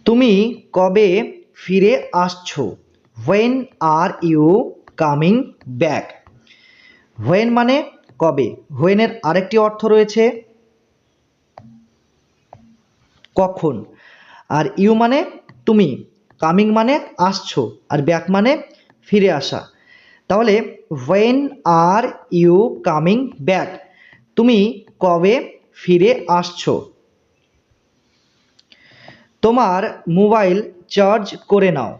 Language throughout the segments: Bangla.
তুমি কবে ফিরে আসছো? When are you coming back? When মানে কবে, হোয়েনের আরেকটি অর্থ রয়েছে কখন। আর ইউ মানে তুমি, কামিং মানে আসছো, আর ব্যাক মানে ফিরে আসা। তাহলে when are you coming back, তুমি কবে ফিরে আসছো? তোমার মোবাইল চার্জ করে নাও।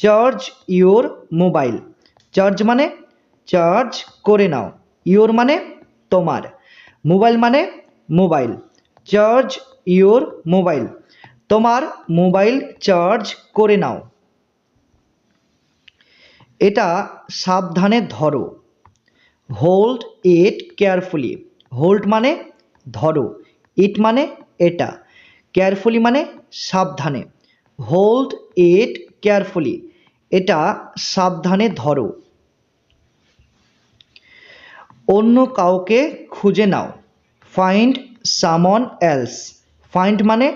Charge your mobile. চার্জ মানে চার্জ করে নাও, ইওর মানে তোমার, মোবাইল মানে মোবাইল। চার্জ ইওর মোবাইল, তোমার মোবাইল চার্জ করে নাও। এটা সাবধানে ধরো। Hold it carefully. হোল্ড মানে ধরো, ইট মানে এটা, কেয়ারফুলি মানে সাবধানে। হোল্ড ইট কেয়ারফুলি, এটা সাবধানে ধরো। অন্য কাউকে খুঁজে নাও। Find someone else. ফাইন্ড মানে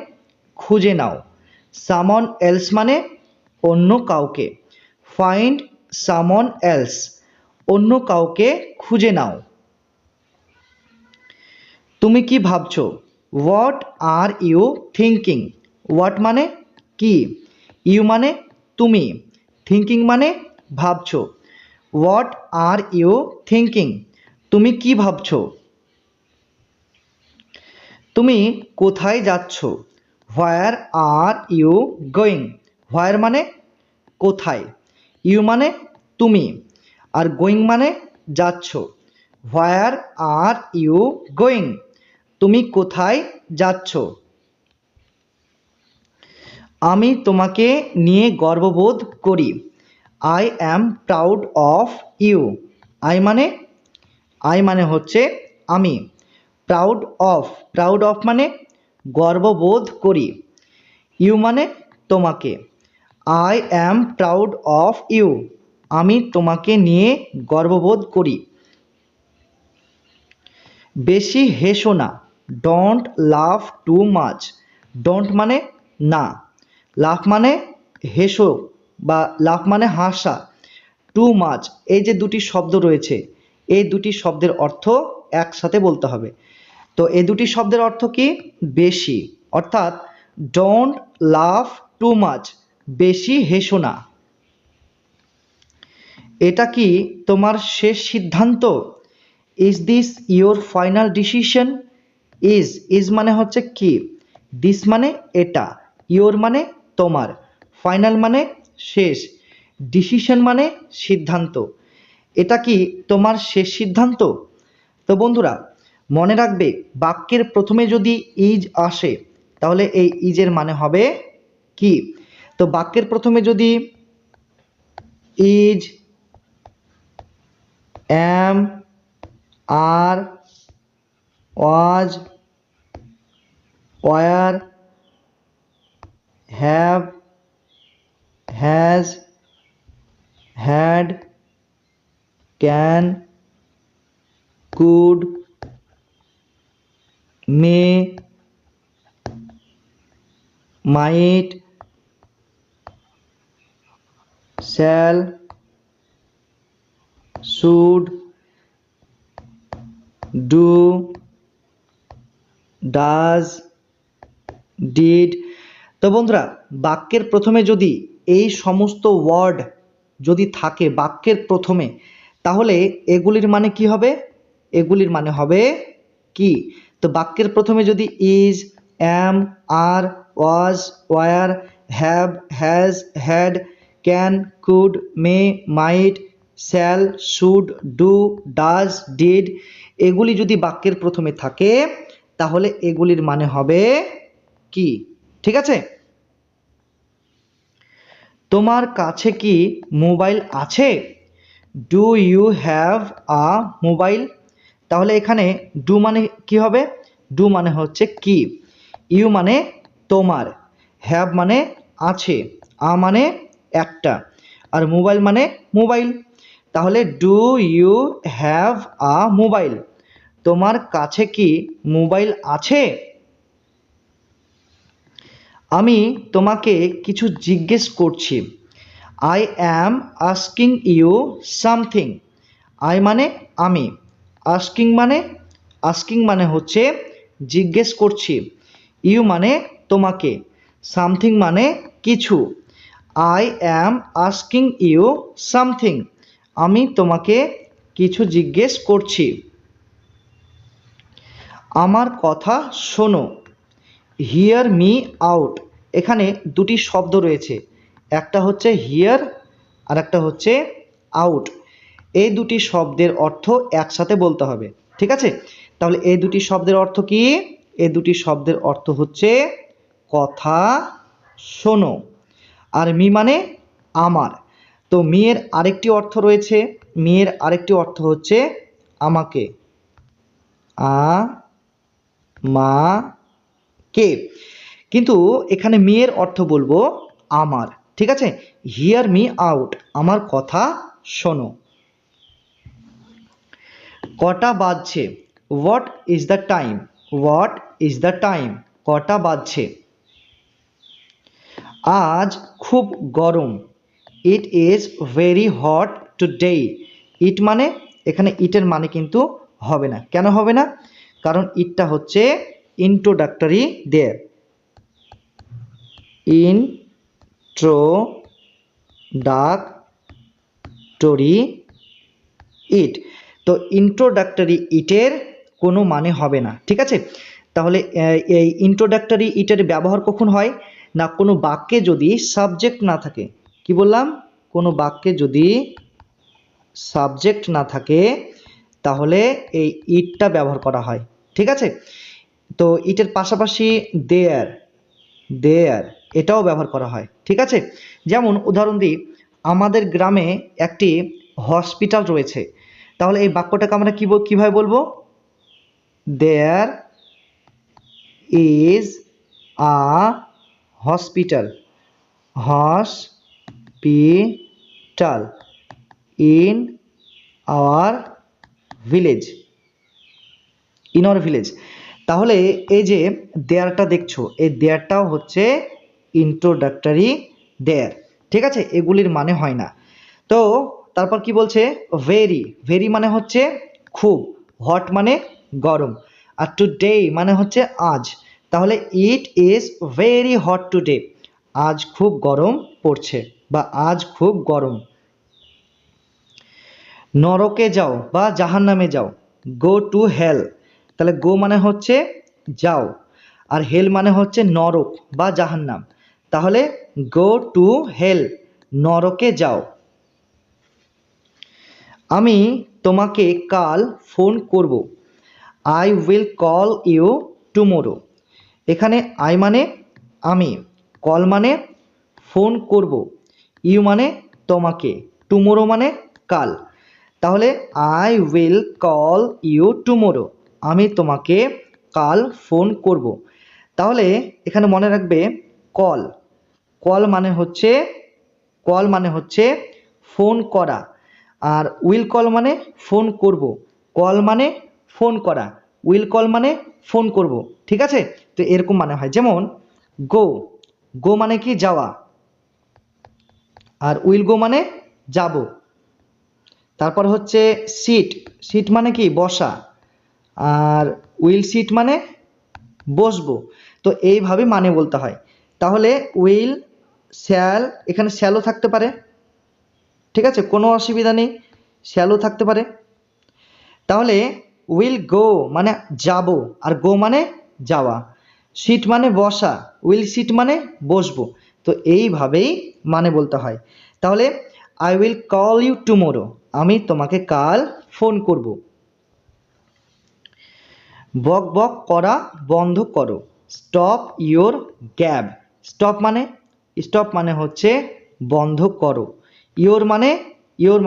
খুঁজে নাও, সামন এলস মানে অন্য কাউকে। ফাইন্ড সামন এলস, অন্য কাউকে খুঁজে নাও। তুমি কি ভাবছো? What are you thinking? What মানে কি, ইউ মানে তুমি, থিঙ্কিং মানে ভাবছো। হোয়াট আর ইউ থিঙ্কিং, তুমি কি ভাবছো? তুমি কোথায় যাচ্ছ? হোয়ার আর ইউ গোয়িং? হোয়ার মানে কোথায়, ইউ মানে তুমি, আর গোয়িং মানে যাচ্ছ। হোয়ার আর ইউ গোয়িং, তুমি কোথায় যাচ্ছ? আমি তোমাকে নিয়ে গর্ববোধ করি। I am proud of you. I মানে হচ্ছে আমি, প্রাউড অফ, প্রাউড অফ মানে গর্ববোধ করি, ইউ মানে তোমাকে। I am proud of you, আমি তোমাকে নিয়ে গর্ববোধ করি। বেশি হেসো না। ডোন্ট লাফ টু মাচ। ডোন্ট মানে না, লাফ মানে হেসো বা লাফ মানে হাসা, টু মাচ এই যে দুটি শব্দ রয়েছে, এই দুটি শব্দের অর্থ একসাথে বলতে হবে। তো এই দুটি শব্দের অর্থ কি? বেশি, অর্থাৎ ডোন্ট লাফ টু মাচ, বেশি হেসো না। এটা কি তোমার শেষ সিদ্ধান্ত? Is this your final decision? Is মানে হচ্ছে কি, দিস মানে এটা, ইয়োর মানে তোমার, ফাইনাল মানে শেষ, ডিসিশন মানে সিদ্ধান্ত। এটা কি তোমার শেষ সিদ্ধান্ত? তো বন্ধুরা, মনে রাখবে বাক্যের প্রথমে যদি ইজ আসে তাহলে এই ইজের মানে হবে কি। তো বাক্যের প্রথমে যদি is, am, are, was, were, have, has, had, can, could, may, might, shall, should, do, does, did। তো বন্ধুরা, বাক্যের প্রথমে যদি এই সমস্ত ওয়ার্ড যদি থাকে বাক্যের প্রথমে, তাহলে এগুলির মানে কি হবে? এগুলির মানে হবে কি। তো বাক্যের প্রথমে যদি is, am, are, was, were, have, has, had, can, could, may, might, shall, should, do, does, did এগুলি যদি বাক্যের প্রথমে থাকে তাহলে এগুলির মানে হবে কি। ঠিক আছে? তোমার কাছে কি মোবাইল আছে? Do you have a mobile? তাহলে এখানে ডু মানে কি হবে? ডু মানে হচ্ছে কি, ইউ মানে তোমার, হ্যাভ মানে আছে, আ মানে একটা, আর মোবাইল মানে মোবাইল। তাহলে do you have a mobile? তোমার কাছে কি মোবাইল আছে? আমি তোমাকে কিছু জিজ্ঞেস করছি। I am asking you something. I মানে আমি, আস্কিং মানে হচ্ছে জিজ্ঞেস করছি, ইউ মানে তোমাকে, সামথিং মানে কিছু। I am asking you something, আমি তোমাকে কিছু জিজ্ঞেস করছি। আমার কথা শোনো, হিয়ার মি আউট। এখানে দুটি শব্দ রয়েছে, একটা হচ্ছে হিয়ার আর একটা হচ্ছে আউট। এই দুটি শব্দের অর্থ একসাথে বলতে হবে, ঠিক আছে? তাহলে এই দুটি শব্দের অর্থ কি? এই দুটি শব্দের অর্থ হচ্ছে কথা শোনো, আর মি মানে আমার। তো মিয়ের আরেকটি অর্থ রয়েছে, মিয়ের আরেকটি অর্থ হচ্ছে আমাকে, মা কে। কিন্তু এখানে মেয়ের অর্থ বলবো আমার, ঠিক আছে? হিয়ার মি আউট, আমার কথা শোনো। কটা বাজছে? What is the time? What is the time? কটা বাজছে? আজ খুব গরম। It is very hot today. It মানে এখানে ইটের মানে কিন্তু হবে না। কেন হবে না? কারণ ইটটা হচ্ছে ইন্ট্রোডাক্টরি দেয়ার, ইন্ট্রোডাক্টরি ইট। তো ইন্ট্রোডাক্টরি ইটের কোনো মানে হবে না, ঠিক আছে? তাহলে এই ইন্ট্রোডাক্টরি ইটের ব্যবহার কখন হয়? না কোনো বাক্যে যদি সাবজেক্ট না থাকে। কি বললাম? কোনো বাক্যে যদি সাবজেক্ট না থাকে তাহলে এই ইটটা ব্যবহার করা হয়, ঠিক আছে? তো ইটের পাশাপাশি দেয়ার, দেয়ার এটাও ব্যবহার করা হয়, ঠিক আছে? যেমন উদাহরণ দিই, আমাদের গ্রামে একটি হসপিটাল রয়েছে। তাহলে এই বাক্যটাকে আমরা কীভাবে বলবো? There is a hospital, hospital in our village, in our village. তাহলে এই যে দেয়ারটা দেখছো, এই দেয়ারটাও হচ্ছে ইন্ট্রোডাক্টরি দেয়ার, ঠিক আছে? এগুলির মানে হয় না। তো তারপর কি বলছে? ভেরি, ভেরি মানে হচ্ছে খুব, হট মানে গরম, আর টুডে মানে হচ্ছে আজ। তাহলে ইট ইজ ভেরি হট টুডে, আজ খুব গরম পড়ছে বা আজ খুব গরম। নরকে যাও বা জাহান্নামে যাও, গো টু হেল। তাহলে গো মানে হচ্ছে যাও, আর হেল মানে হচ্ছে নরক বা জাহান্নাম। তাহলে গো টু হেল, নরকে যাও। আমি তোমাকে কাল ফোন করব, I will call you tomorrow. এখানে আই মানে আমি, কল মানে ফোন করব, ইউ মানে তোমাকে, টুমোরো মানে কাল। তাহলে I will call you tomorrow, আমি তোমাকে কাল ফোন করব। তাহলে এখানে মনে রাখবে কল, কল মানে হচ্ছে, কল মানে হচ্ছে ফোন করা, আর উইল কল মানে ফোন করব, কল মানে ফোন করা, উইল কল মানে ফোন করব, ঠিক আছে? তো এরকম মানে হয়। যেমন গো, গো মানে কি যাওয়া, আর উইল গো মানে যাব। তারপর হচ্ছে সিট, সিট মানে কি বসা, আর উইল সিট মানে বসবো। তো এইভাবে মানে বলতে হয়। তাহলে উইল, শ্যাল, এখানে শ্যালও থাকতে পারে, ঠিক আছে? কোনো অসুবিধা নেই, শ্যালও থাকতে পারে। তাহলে উইল গো মানে যাব, আর গো মানে যাওয়া, সিট মানে বসা, উইল সিট মানে বসবো। তো এইভাবেই মানে বলতে হয়। তাহলে I will call you tomorrow, আমি তোমাকে কাল ফোন করব। বক বক করা বন্ধ করো, স্টপ ইয়োর গ্যাব। স্টপ মানে হচ্ছে বন্ধ করো, ইয়োর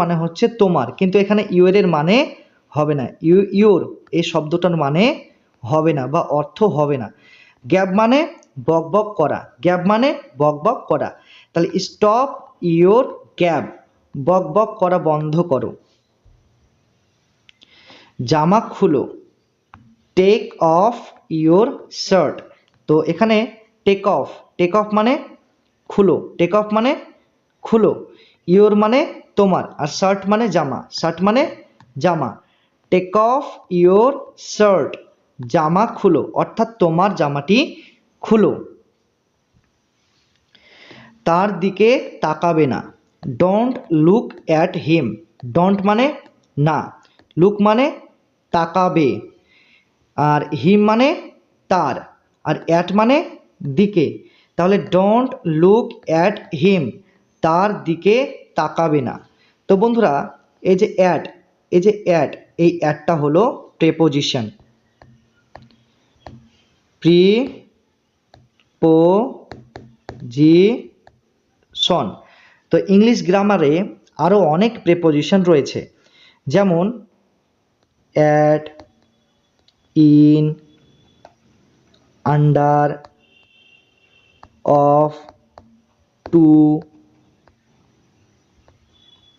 মানে হচ্ছে তোমার, কিন্তু এখানে ইয়োরের মানে হবে না, ইয়োর এই শব্দটার মানে হবে না বা অর্থ হবে না। গ্যাব মানে বক বক করা, গ্যাব মানে বক বক করা। তাহলে স্টপ ইয়োর গ্যাব, বক বক করা বন্ধ করো। জামা খুলো, টেক অফ ইয়োর শার্ট। তো এখানে টেক অফ মানে খুলো, টেক অফ মানে খুলো, ইয়োর মানে তোমার, আর শার্ট মানে জামা, শার্ট মানে জামা। টেক অফ ইয়োর শার্ট, জামা খুলো, অর্থাৎ তোমার জামাটি খুলো। তার দিকে তাকাবে না, don't look at him, don't মানে না, লুক মানে তাকাবে, আর হিম মানে তার, আর অ্যাট মানে দিকে। তাহলে ডোন্ট লুক অ্যাট হিম, তার দিকে তাকাবে না। তো বন্ধুরা এই যে অ্যাট, এই অ্যাটটা হলো প্রেপোজিশন, প্রিপোজিশন। তো ইংলিশ গ্রামারে আরও অনেক প্রেপোজিশন রয়েছে, যেমন at, in, under, of, to,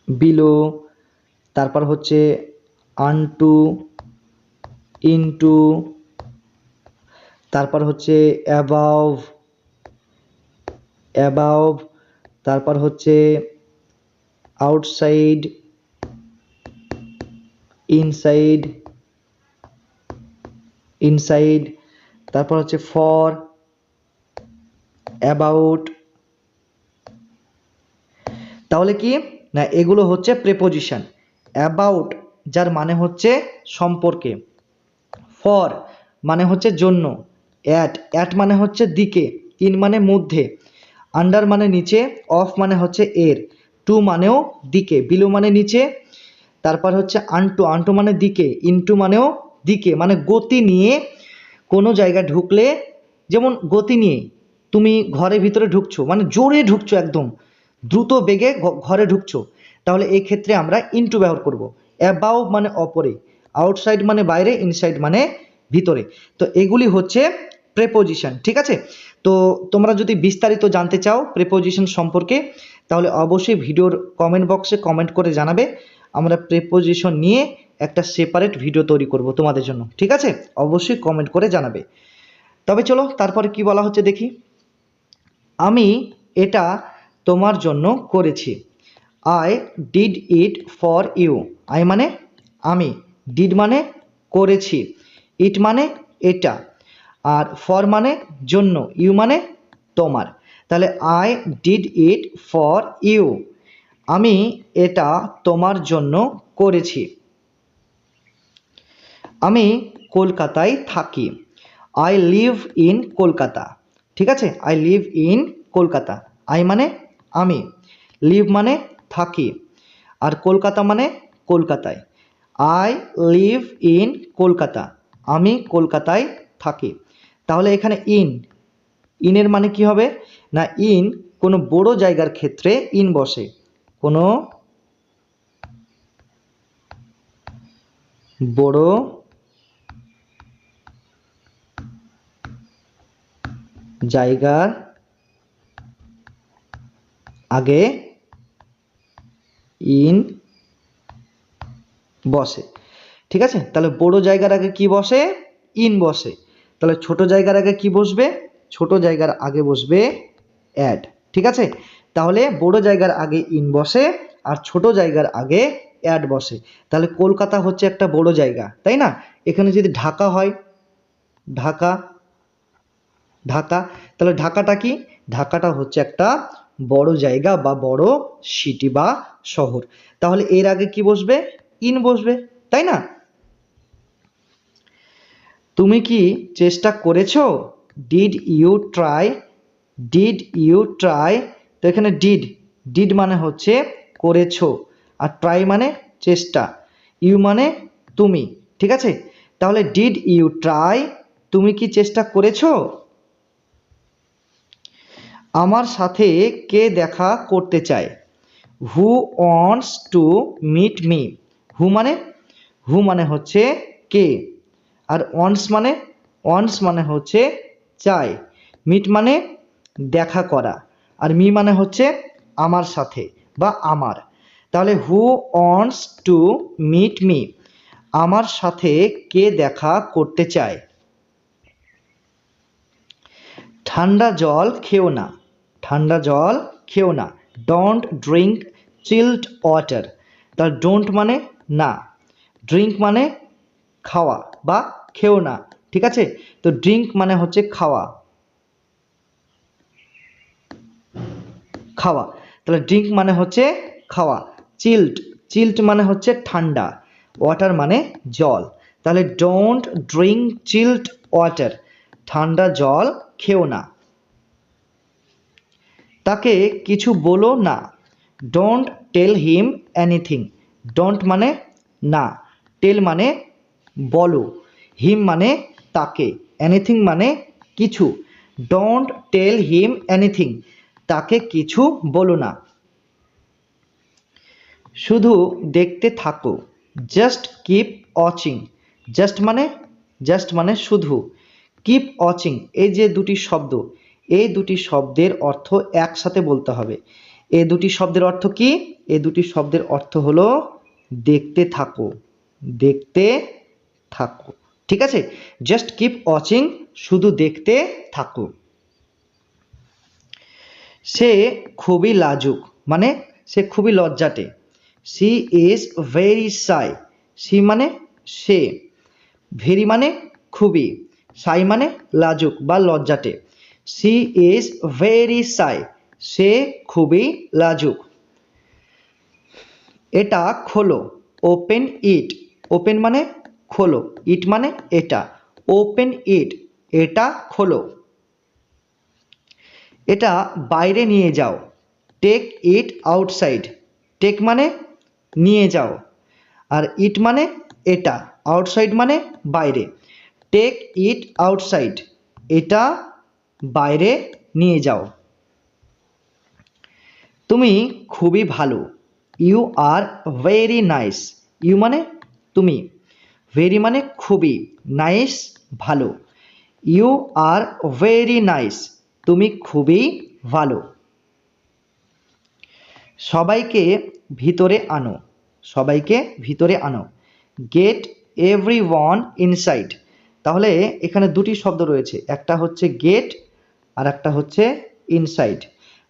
below, তারপর হচ্ছে আনটু, ইনটু, তারপর হচ্ছে অ্যাবাভ, তারপর হচ্ছে আউটসাইড, ইনসাইড, তারপর হচ্ছে ফর, অ্যাবাউট। তাহলে কি না, এগুলো হচ্ছে প্রেপোজিশন। অ্যাবাউট যার মানে হচ্ছে সম্পর্কে, ফর মানে হচ্ছে জন্য, অ্যাট মানে হচ্ছে দিকে, ইন মানে মধ্যে, আন্ডার মানে নিচে, অফ মানে হচ্ছে এর, টু মানেও দিকে, বিলো মানে নিচে, তারপর হচ্ছে আনটু মানে দিকে, ইনটু মানেও দিকে, মানে গতি নিয়ে কোনো জায়গায় ঢুকলে, যেমন গতি নিয়ে তুমি ঘরের ভিতরে ঢুকছো, মানে জোরে ঢুকছো, একদম দ্রুত বেগে ঘরে ঢুকছো, তাহলে এই ক্ষেত্রে আমরা ইনটু ব্যবহার করব। অ্যাবাভ মানে অপরে, আউটসাইড মানে বাইরে, ইনসাইড মানে ভিতরে। তো এগুলি হচ্ছে প্রেপোজিশন, ঠিক আছে। তো তোমরা যদি বিস্তারিত জানতে চাও প্রেপোজিশন সম্পর্কে, তাহলে অবশ্যই ভিডিওর কমেন্ট বক্সে কমেন্ট করে জানাবে, আমরা প্রেপোজিশন নিয়ে একটা সেপারেট ভিডিও তৈরি করব তোমাদের জন্য, ঠিক আছে। অবশ্যই কমেন্ট করে জানাবে। তবে চলো তারপরে কি বলা হচ্ছে দেখি। আমি এটা তোমার জন্য করেছি, I did it for you. I মানে আমি, ডিড মানে করেছি, ইট মানে এটা, আর ফর মানে জন্য, ইউ মানে তোমার। তাহলে I did it for you, আমি এটা তোমার জন্য করেছি। আমি কলকাতায় থাকি, আই লিভ ইন কলকাতা, ঠিক আছে। I live in Kolkata, I মানে আমি, লিভ মানে থাকি, আর কলকাতা মানে কলকাতায়। আই লিভ ইন কলকাতা, আমি কলকাতায় থাকি। তাহলে এখানে ইনের মানে কি হবে না, ইন কোনো বড় জায়গার ক্ষেত্রে ইন বসে, কোনো বড় জায়গার আগে ইন বসে, ঠিক আছে। তাহলে বড় জায়গার আগে কি বসে, ইন বসে। তাহলে ছোট জায়গার আগে কি বসবে, ছোট জায়গার আগে বসবে অ্যাড, ঠিক আছে। তাহলে বড় জায়গার আগে ইন বসে, আর ছোট জায়গার আগে অ্যাড বসে। তাহলে কলকাতা হচ্ছে একটা বড় জায়গা, তাই না। এখানে যদি ঢাকা হয়, ঢাকা, তাহলে ঢাকাটা কি, ঢাকাটা হচ্ছে একটা বড় জায়গা বা বড় সিটি বা শহর। তাহলে এর আগে কি বসবে, ইন বসবে, তাই না। তুমি কি চেষ্টা করেছো, ডিড ইউ ট্রাই, তো এখানে ডিড মানে হচ্ছে করেছো, আর ট্রাই মানে চেষ্টা, ইউ মানে তুমি, ঠিক আছে। তাহলে ডিড ইউ ট্রাই, তুমি কি চেষ্টা করেছো। আমার সাথে কে দেখা করতে চায়, who wants to meet me, who মানে হচ্ছে কে, আর ওয়ান্টস মানে হচ্ছে চাই, মিট মানে দেখা করা, আর মি মানে হচ্ছে আমার সাথে বা আমার। তাহলে who wants to meet me, আমার সাথে কে দেখা করতে চায়। ঠান্ডা জল খেও না, ঠান্ডা জল খেও না। Don't drink child water. তাহলে ডোন্ট মানে না, ড্রিঙ্ক মানে খাওয়া বা খেও না, ঠিক আছে। তো ড্রিঙ্ক মানে হচ্ছে খাওয়া, খাওয়া। তাহলে ড্রিঙ্ক মানে হচ্ছে খাওয়া। চিল্ড, চিল্ড মানে হচ্ছে ঠান্ডা, ওয়াটার মানে জল। তাহলে ডোন্ট ড্রিঙ্ক চিল্ড ওয়াটার, ঠান্ডা জল খেও না। তাকে কিছু বলো না, don't tell him anything. Don't মানে না, টেল মানে বলো, হিম মানে তাকে, এনিথিং মানে কিছু। ডোন্ট টেল হিম এনিথিং, তাকে কিছু বলো না। শুধু দেখতে থাকো, জাস্ট কিপ ওয়াচিং। জাস্ট মানে শুধু, কিপ ওয়াচিং এই যে দুটি শব্দ, এই দুটি শব্দের অর্থ একসাথে বলতে হবে। এই দুটি শব্দের অর্থ কি? এই দুটি শব্দের অর্থ হলো দেখতে থাকো, দেখতে থাকো, ঠিক আছে। জাস্ট কিপ ওয়াচিং, শুধু দেখতে থাকো। সে খুবই লাজুক, মানে সে খুবই লজ্জাটে। She is very shy. She মানে সে, ভেরি মানে খুবই, শাই মানে লাজুক বা লজ্জাটে। সি ইজ ভেরি শাই, সে খুবই লাজুক। এটা খোলো, ওপেন ইট। ওপেন মানে খোলো, ইট মানে এটা, ওপেন ইট, এটা খোলো। এটা বাইরে নিয়ে যাও, টেক ইট আউটসাইড। টেক মানে নিয়ে যাও, আর ইট মানে এটা, আউটসাইড মানে বাইরে। টেক ইট আউটসাইড, এটা বাইরে নিয়ে যাও। তুমি খুবই ভালো, you are very nice. You মানে তুমি, ভেরি মানে খুবই, নাইস ভালো। ইউ আর ভেরি নাইস, তুমি খুবই ভালো। সবাইকে ভিতরে আনো, সবাইকে ভিতরে আনো। Get everyone inside. তাহলে এখানে দুটি শব্দ রয়েছে, একটা হচ্ছে গেট আর একটা হচ্ছে ইনসাইড।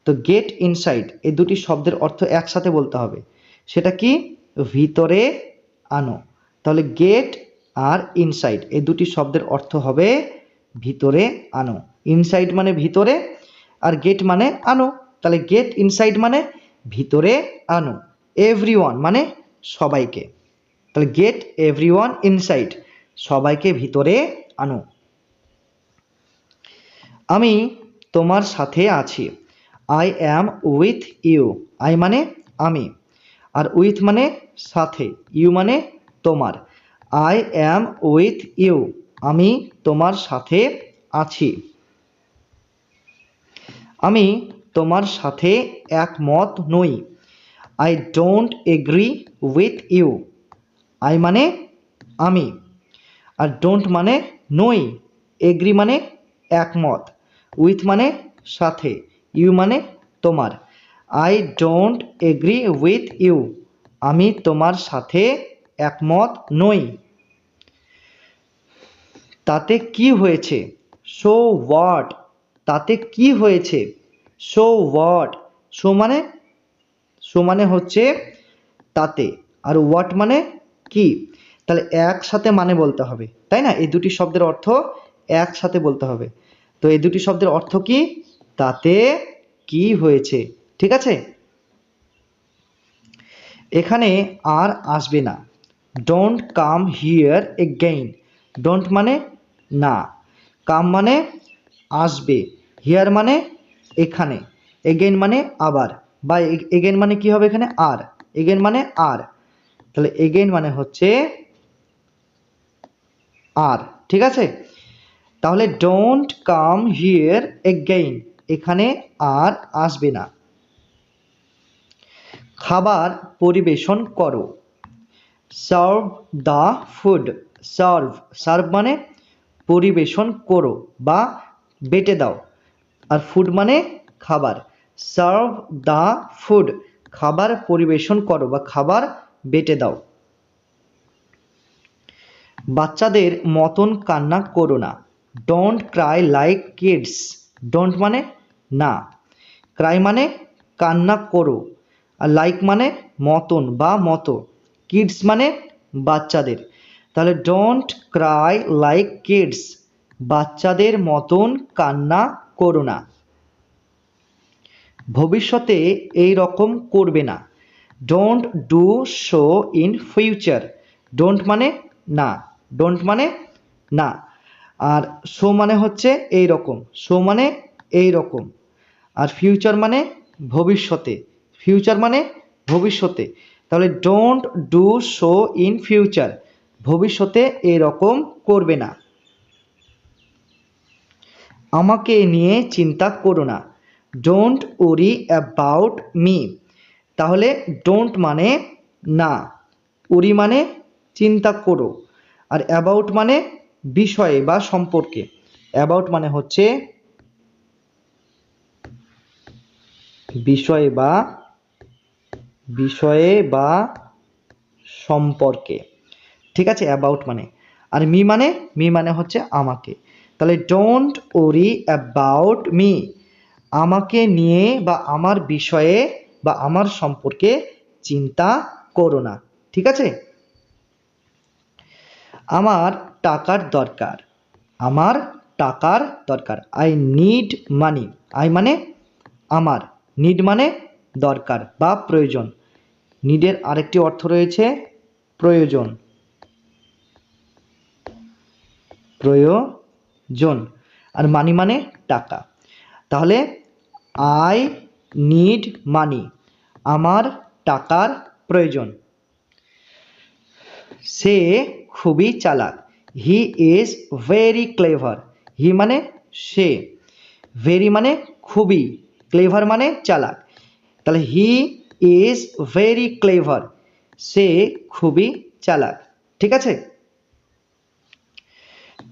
তো গেট ইনসাইড এই দুটি শব্দের অর্থ একসাথে বলতে হবে। সেটা কি? ভিতরে আনো। তাহলে গেট আর ইনসাইড এই দুটি শব্দের অর্থ হবে ভিতরে আনো। ইনসাইড মানে ভিতরে, আর গেট মানে আনো। তাহলে গেট ইনসাইড মানে ভিতরে আনো। এভরিওয়ান মানে সবাইকে। তাহলে গেট এভরিওয়ান ইনসাইড, সবাইকে ভিতরে আনো। আমি তোমার সাথে আছি, I am with you. I মানে আমি, আর উইথ মানে সাথে, ইউ মানে তোমার। আই অ্যাম উইথ ইউ, আমি তোমার সাথে আছি। আমি তোমার সাথে একমত নই, I don't agree with you. I মানে আমি, আর ডোন্ট মানে নই, এগ্রি মানে একমত, উইথ মানে সাথে, ইউ মানে তোমার। I don't agree with you, আমি তোমার সাথে একমত নই। তাতে কি হয়েছে? So what. তাতে কি হয়েছে? So what. সো মানে হচ্ছে তাতে, আর হোয়াট মানে কি। তাহলে একসাথে মানে বলতে হবে, তাই না? এই দুটি শব্দের অর্থ একসাথে বলতে হবে। তো এই দুটি শব্দের অর্থ কি? তাতে কি হয়েছে, ঠিক আছে। এখানে আর আসবে না, don't come here again. Don't মানে না, কাম মানে আসবে, হিয়ার মানে এখানে, এগেইন মানে আবার, বা এগেইন মানে কি হবে এখানে? আর। এগেইন মানে আর, তাহলে এগেইন মানে হচ্ছে আর, ঠিক আছে। তাহলে ডোন্ট কাম হিয়ার এগেইন, এখানে আর আসবে না। খাবার পরিবেশন করো, serve the food. Serve, serve মানে পরিবেশন করো বা বেটে দাও, আর ফুড মানে খাবার। সার্ভ দ্য ফুড, খাবার পরিবেশন করো বা খাবার বেটে দাও। বাচ্চাদের মতন কান্না করো না, don't cry like kids. Don't মানে না, ক্রাই মানে কান্না করো, আর লাইক মানে মতন বা মতো, কিডস মানে বাচ্চাদের। তাহলে ডোন্ট ক্রাই লাইক কিডস, বাচ্চাদের মতন কান্না করো না। ভবিষ্যতে এই রকম করবে না, don't do so in future. Don't মানে না, ডোন্ট মানে না, আর সো মানে হচ্ছে এই রকম, সো মানে এই রকম, আর ফিউচার মানে ভবিষ্যতে, ফিউচার মানে ভবিষ্যতে। তাহলে don't do so in future, ভবিষ্যতে এরকম করবে না। আমাকে নিয়ে চিন্তা করো না, ডোন্ট ওরি অ্যাবাউট মি। তাহলে ডোন্ট মানে না, ওরি মানে চিন্তা করো, আর অ্যাবাউট মানে বিষয়ে বা সম্পর্কে। অ্যাবাউট মানে হচ্ছে বিষয়ে বা সম্পর্কে, ঠিক আছে, অ্যাবাউট মানে। আর মি মানে হচ্ছে আমাকে। তাহলে ডোন্ট ওরি অ্যাবাউট মি, আমাকে নিয়ে বা আমার বিষয়ে বা আমার সম্পর্কে চিন্তা করো না, ঠিক আছে। আমার টাকার দরকার, আমার টাকার দরকার, আই নিড মানি। আই মানে আমার, নিড মানে দরকার বা প্রয়োজন, নিডের আরেকটি অর্থ রয়েছে প্রয়োজন, প্রয়োজন, আর মানি মানে টাকা। তাহলে আই নিড মানি, আমার টাকার প্রয়োজন। সে খুবই চালাক, he is very clever. He মানে সে, ভেরি মানে খুবই, ক্লেভার মানে চালাক। তাহলে হি ইজ ভেরি ক্লেভার, সে খুবই চালাক, ঠিক আছে।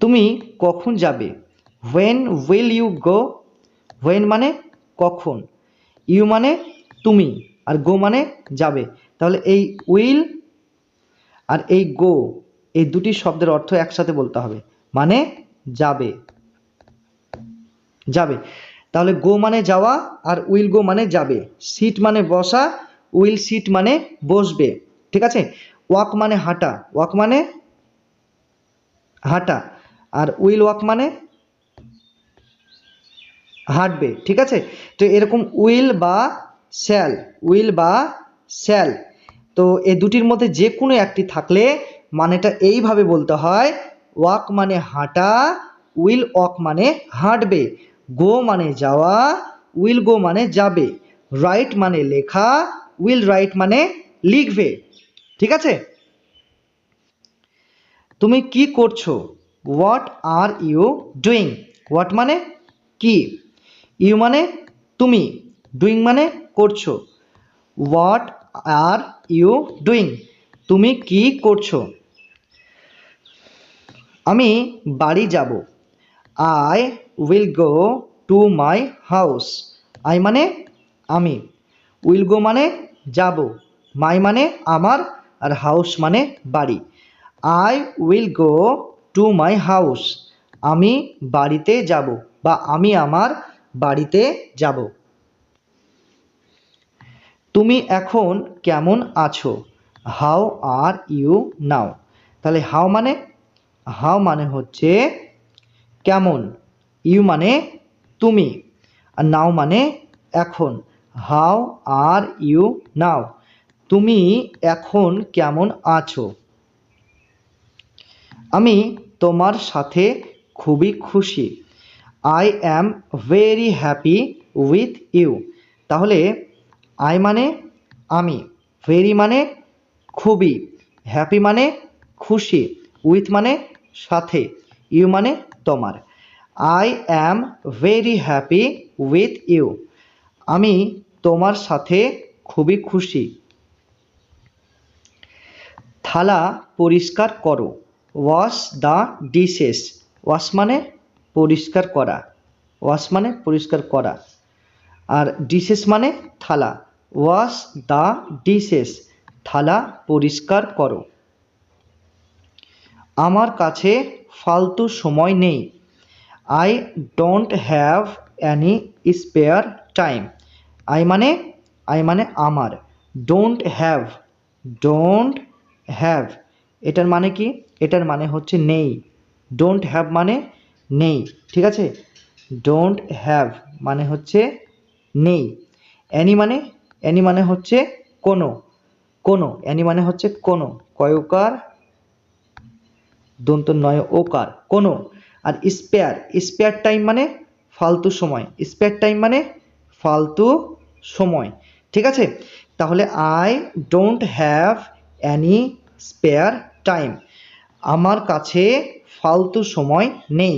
তুমি কখন যাবে, when will you go. When মানে কখন, ইউ মানে তুমি, আর গো মানে যাবে। তাহলে এই উইল আর এই গো, এই দুটি শব্দের অর্থ একসাথে বলতে হবে, মানে যাবে, যাবে। তাহলে গো মানে যাওয়া, আর উইল গো মানে যাবে। সিট মানে বসা, উইল সিট মানে বসবে, ঠিক আছে। ওয়াক মানে হাঁটা, ওয়াক মানে হাঁটা, আর উইল ওয়াক মানে হাঁটবে, ঠিক আছে। তো এরকম উইল বা শ্যাল, উইল বা শ্যাল, তো এই দুটির মধ্যে যে কোনো একটি থাকলে মানেটা এইভাবে বলতে হয়, ওয়াক মানে হাঁটা, উইল ওয়াক মানে হাঁটবে, গো মানে যাওয়া, উইল গো মানে যাবে, রাইট মানে লেখা, উইল রাইট মানে লিখবে, ঠিক আছে। তুমি কি করছো, what are you doing. What মানে কি, ইউ মানে তুমি, ডুইং মানে করছো। হোয়াট আর ইউ ডুইং, তুমি কি করছো। আমি বাড়ি যাব, I will go to my house. I মানে আমি, উইল গো মানে যাব, মাই মানে আমার, আর হাউস মানে বাড়ি। I will go to my house, আমি বাড়িতে যাব বা আমি আমার বাড়িতে যাব। তুমি এখন কেমন আছো, হাউ আর ইউ নাও। তাহলে হাউ মানে হচ্ছে কেমন, ইউ মানে তুমি, আর নাও মানে এখন। হাউ আর ইউ নাও, তুমি এখন কেমন আছো। আমি তোমার সাথে খুবই খুশি, I am very happy with you. তাহলে আই মানে আমি, ভেরি মানে খুবই, হ্যাপি মানে খুশি, উইথ মানে সাথে, ইউ মানে তোমার। I am very happy with you, আমি তোমার সাথে খুবই খুশি। থালা পরিষ্কার করো, ওয়াশ দ্য ডিশেস। ওয়াশ মানে পরিষ্কার করা, ওয়াশ মানে পরিষ্কার করা, আর ডিশেস মানে থালা। ওয়াশ দ্য ডিশেস, থালা পরিষ্কার করো। আমার কাছে ফালতু সময় নেই, I don't have any spare time. I মানে আমার। don't have এটার মানে কি? এটার মানে হচ্ছে নেই। don't have মানে নেই, ঠিক আছে? don't have মানে হচ্ছে নেই। any মানে হচ্ছে কোনো, any মানে হচ্ছে কোনো, কয়কার দন্ত নয় ওকার, কোনো। আর স্পেয়ার টাইম মানে ফালতু সময়, স্পেয়ার টাইম মানে ফালতু সময়, ঠিক আছে? তাহলে I don't have any spare time, আমার কাছে ফালতু সময় নেই।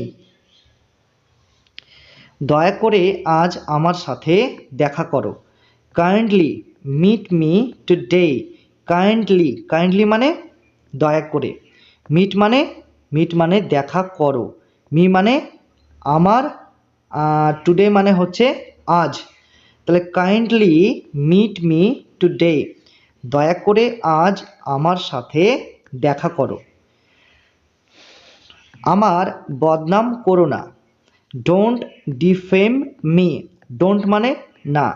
দয়া করে আজ আমার সাথে দেখা করো। Kindly meet me today. Kindly মানে দয়া করে, মিট মানে দেখা করো, মি মানে আমার, টুডে মানে হচ্ছে আজ। তাহলে কাইন্ডলি মিট মি টুডে, দয়া করে আজ আমার সাথে দেখা করো। আমার বদনাম করো না। Don't defame me. ডোন্ট মানে না,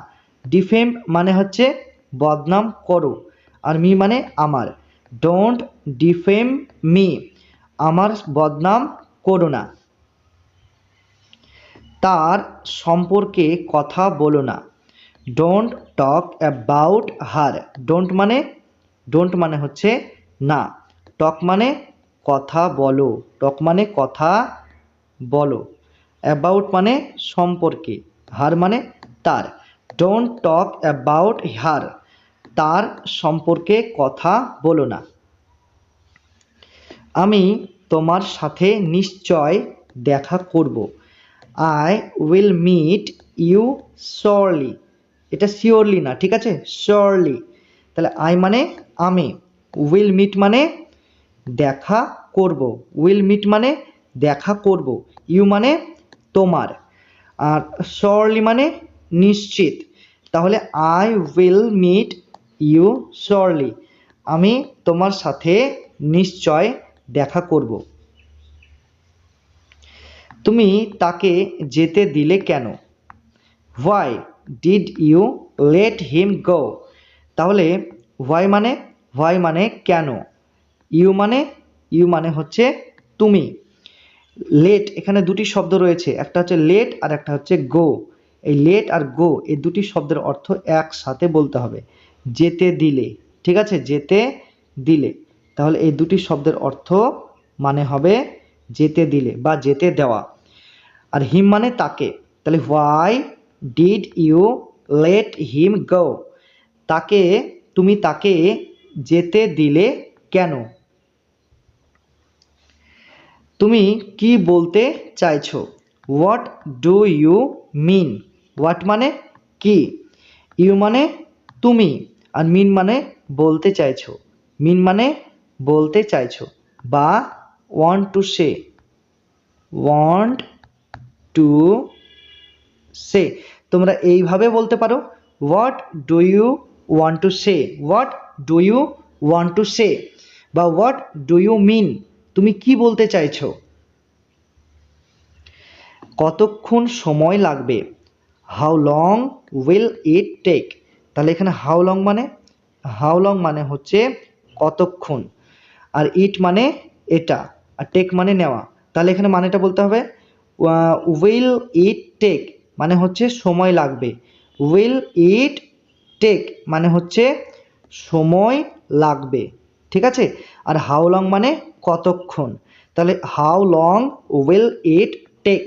ডিফেম মানে হচ্ছে বদনাম করো, আর মি মানে আমার। ডোন্ট ডিফেম মি, আমার বদনাম করো না। তার সম্পর্কে কথা বলো না। Don't talk about her. Don't মানে হচ্ছে না, টক মানে কথা বলো, টক মানে কথা বলো, অ্যাবাউট মানে সম্পর্কে, হার মানে তার। ডোন্ট টক অ্যাবাউট হার, তার সম্পর্কে কথা বলো না। আমি তোমার সাথে নিশ্চয় দেখা করব। I will meet you surely. এটা শিওরলি না, ঠিক আছে? শিওরলি। তাহলে আই মানে আমি, উইল মিট মানে দেখা করব, উইল মিট মানে দেখা করব, ইউ মানে তোমার, আর শিওরলি মানে নিশ্চিত। তাহলে I will meet you surely, আমি তোমার সাথে নিশ্চয় দেখা করব। তুমি তাকে যেতে দিলে কেন? Why did you let him go. তাহলে হোয়াই মানে কেন, ইউ মানে হচ্ছে তুমি। লেট, এখানে দুটি শব্দ রয়েছে, একটা হচ্ছে লেট আর একটা হচ্ছে গো। এই লেট আর গো এই দুটি শব্দের অর্থ একসাথে বলতে হবে, যেতে দিলে, ঠিক আছে? যেতে দিলে, তাহলে এই দুটি শব্দের অর্থ মানে হবে যেতে দিলে বা যেতে দেওয়া। আর হিম মানে তাকে, তাহলে why did you let him go, তুমি তাকে যেতে দিলে কেন? তুমি কি বলতে চাইছো? What do you mean. What মানে কি, ইউ মানে তুমি, আর মিন মানে বলতে চাইছো, মিন মানে বলতে চাইছো, বা want to say, want to say. তোমরা এইভাবে বলতে পারো, what do you want to say, what do you want to say, বা হোয়াট ডু ইউ মিন, তুমি কি বলতে চাইছো? কতক্ষণ সময় লাগবে? How long will it take. তাহলে এখানে হাউ লং মানে হচ্ছে কতক্ষণ, আর ইট মানে এটা, আর টেক মানে নেওয়া। তাহলে এখানে মানেটা বলতে হবে, উইল ইট টেক মানে হচ্ছে সময় লাগবে, উইল ইট টেক মানে হচ্ছে সময় লাগবে, ঠিক আছে? আর হাউ লং মানে কতক্ষণ, তাহলে how long will it take,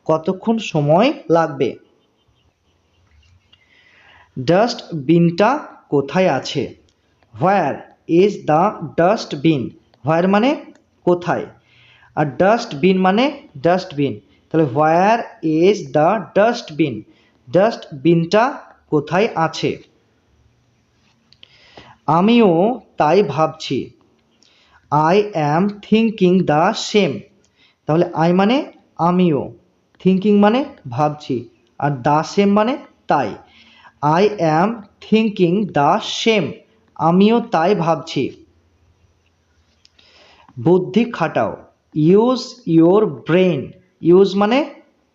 কতক্ষণ সময় লাগবে। ডাস্টবিনটা কোথায় আছে? Where is the dustbin. Where মানে কোথায়, আর ডাস্টবিন মানে ডাস্টবিন, তাহলে হোয়ার ইজ দ্য ডাস্টবিন, ডাস্টবিনটা কোথায় আছে? আমিও তাই ভাবছি। I am thinking the same. তাহলে আই মানে আমিও, থিঙ্কিং মানে ভাবছি, আর দ্য সেম মানে তাই। I am thinking the same, আমিও তাই ভাবছি। বুদ্ধি খাটাও, ইউজ ইউর ব্রেন। ইউজ মানে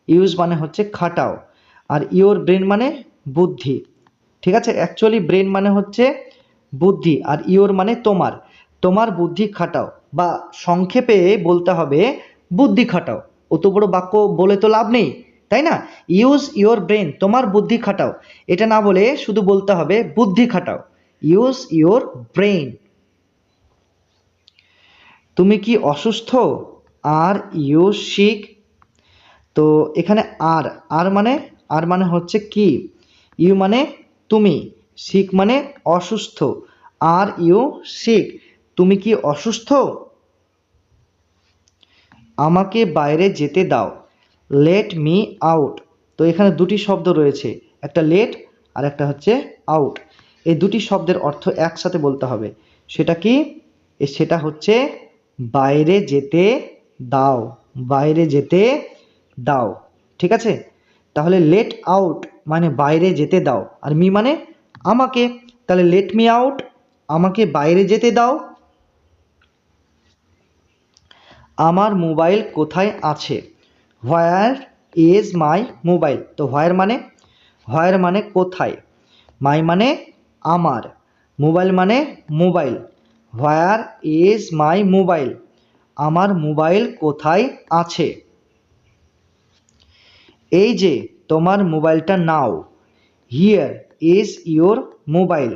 ইউজ মানে হচ্ছে খাটাও, আর ইওর ব্রেন মানে বুদ্ধি। ঠিক আছে, অ্যাকচুয়ালি ব্রেন মানে হচ্ছে বুদ্ধি, আর ইওর মানে তোমার, তোমার বুদ্ধি খাটাও, বা সংক্ষেপে বলতে হবে বুদ্ধি খাটাও। অত বড় বাক্য বলে তো লাভ নেই, তাই না? ইউজ ইওর ব্রেন, তোমার বুদ্ধি খাটাও, এটা না বলে শুধু বলতে হবে বুদ্ধি খাটাও, ইউজ ইওর ব্রেন। তুমি কি অসুস্থ? Are you sick? তো এখানে আর আর মানে হচ্ছে কি, ইউ মানে তুমি, সিক মানে অসুস্থ, আর ইউ সিক, তুমি কি অসুস্থ? আমাকে বাইরে যেতে দাও, লেট মি আউট। তো এখানে দুটি শব্দ রয়েছে, একটা লেট আর একটা হচ্ছে আউট। এই দুটি শব্দের অর্থ একসাথে বলতে হবে। সেটা কি? সেটা হচ্ছে বাইরে যেতে দাও, বাইরে যেতে দাও। ঠিক আছে, তাহলে লেট আউট মানে বাইরে যেতে দাও, আর মি মানে আমাকে, তাহলে লেট মি আউট, আমাকে বাইরে যেতে দাও। আমার মোবাইল কোথায় আছে? Where is my mobile? তো হোয়ার মানে কোথায়, মাই মানে আমার, মোবাইল মানে mobile. Where is my mobile? আমার মোবাইল কোথায় আছে? এই যে তোমার মোবাইলটা নাও, হিয়ার ইজ ইয়োর মোবাইল।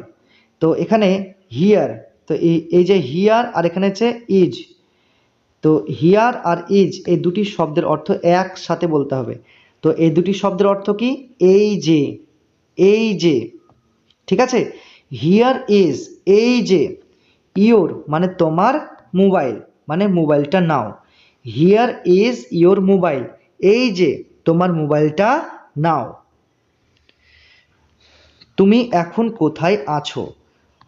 তো এখানে হিয়ার, তো এই যে হিয়ার আর এখানে হচ্ছে ইজ, তো হিয়ার আর ইজ এই দুটি শব্দের অর্থ একসাথে বলতে হবে। তো এই দুটি শব্দের অর্থ কি? এই যে, এই যে। ঠিক আছে, হিয়ার ইজ এই যে, ইয়োর মানে তোমার, মোবাইল মানে মোবাইলটা নাও। হিয়ার ইজ ইয়োর মোবাইল, এই যে তোমার মোবাইলটা নাও। তুমি এখন কোথায় আছো?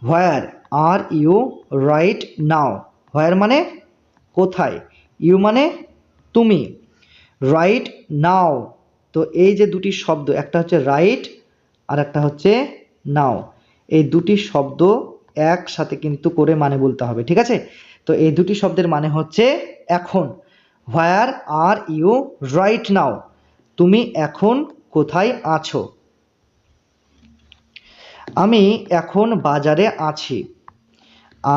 হোয়ার আর ইউ রাইট নাও? হোয়ার মানে কোথায়, ইউ মানে তুমি, রাইট নাও। তো এই যে দুটি শব্দ, একটা হচ্ছে রাইট আর একটা হচ্ছে নাও, এই দুটি শব্দ একসাথে কিন্তু করে মানে বলতে হবে। ঠিক আছে, তো এই দুটি শব্দের মানে হচ্ছে এখন। হোয়ার আর ইউ রাইট নাও? তুমি এখন কোথায় আছো? আমি এখন বাজারে আছি,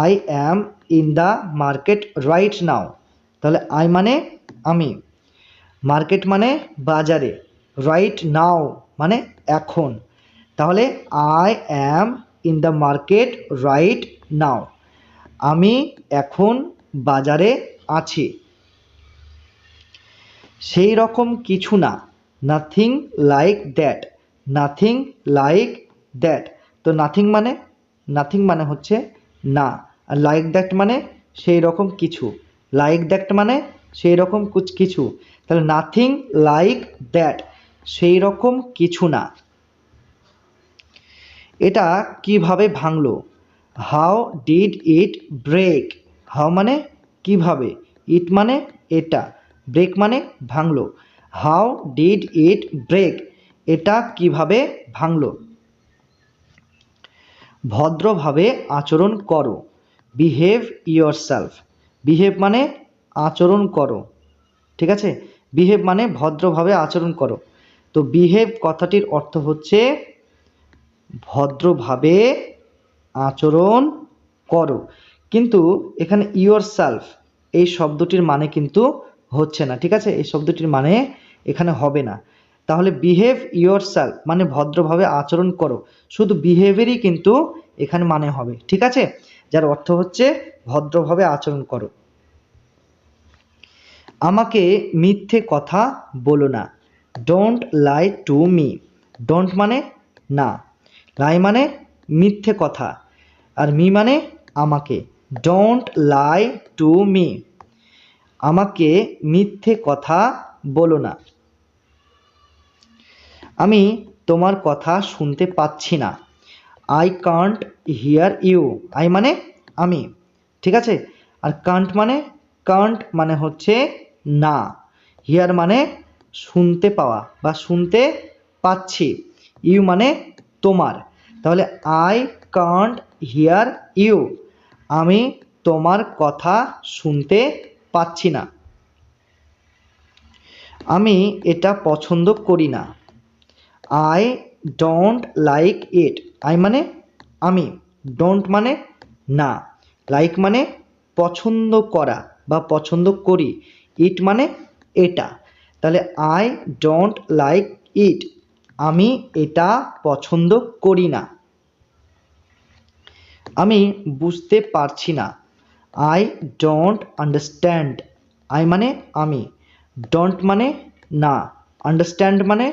I am in the market right now. তাহলে আই মানে আমি, মার্কেট মানে বাজারে, রাইট নাও মানে এখন। তাহলে I am in the market right now, আমি এখন বাজারে আছি। সেই রকম কিছু না, nothing like that, nothing like that. তো নাথিং মানে হচ্ছে না, আর লাইক দ্যাট মানে সেই রকম কিছু, লাইক দ্যাট মানে সেই রকম কিছু। তাহলে নাথিং লাইক দ্যাট, সেই রকম কিছু না। এটা কিভাবে ভাঙলো? How did it break? How মানে কিভাবে, ইট মানে এটা, ব্রেক মানে ভাঙলো। How did it break? এটা কিভাবে ভাঙলো? ভদ্রভাবে আচরণ করো, বিহেভ ইয়োরসেলফ। বিহেভ মানে আচরণ করো। ঠিক আছে, বিহেভ মানে ভদ্রভাবে আচরণ করো। তো বিহেভ কথাটির অর্থ হচ্ছে ভদ্রভাবে আচরণ করো, কিন্তু এখানে ইয়োরসেলফ এই শব্দটির মানে কিন্তু হচ্ছে না। ঠিক আছে, এই শব্দটির মানে এখানে হবে না। তাহলে বিহেভ ইয়োরসেলফ মানে ভদ্রভাবে আচরণ করো, শুধু বিহেভেরই কিন্তু এখানে মানে হবে। ঠিক আছে, যার অর্থ হচ্ছে ভদ্রভাবে আচরণ করো। আমাকে মিথ্যে কথা বলো না, don't lie to me. Don't মানে না, লাই মানে মিথ্যে কথা, আর মি মানে আমাকে। ডোন্ট লাই টু মি, আমাকে মিথ্যে কথা বলো না। আমি তোমার কথা শুনতে পাচ্ছি না, I can't hear you. I মানে আমি। ঠিক আছে, আর কান্ট মানে হচ্ছে না, হিয়ার মানে শুনতে পাওয়া বা শুনতে পাচ্ছি, ইউ মানে তোমার। তাহলে আই কান্ট হিয়ার ইউ, আমি তোমার কথা শুনতে পাচ্ছি না। আমি এটা পছন্দ করি না। I don't like it. I মানে আমি, ডোন্ট মানে না, লাইক মানে পছন্দ করা বা পছন্দ করি, ইট মানে এটা। তাহলে আই ডোন্ট লাইক ইট, আমি এটা পছন্দ করি না। আমি বুঝতে পারছি না। I don't understand. আই মানে আমি, ডোন্ট মানে না, আন্ডারস্ট্যান্ড মানে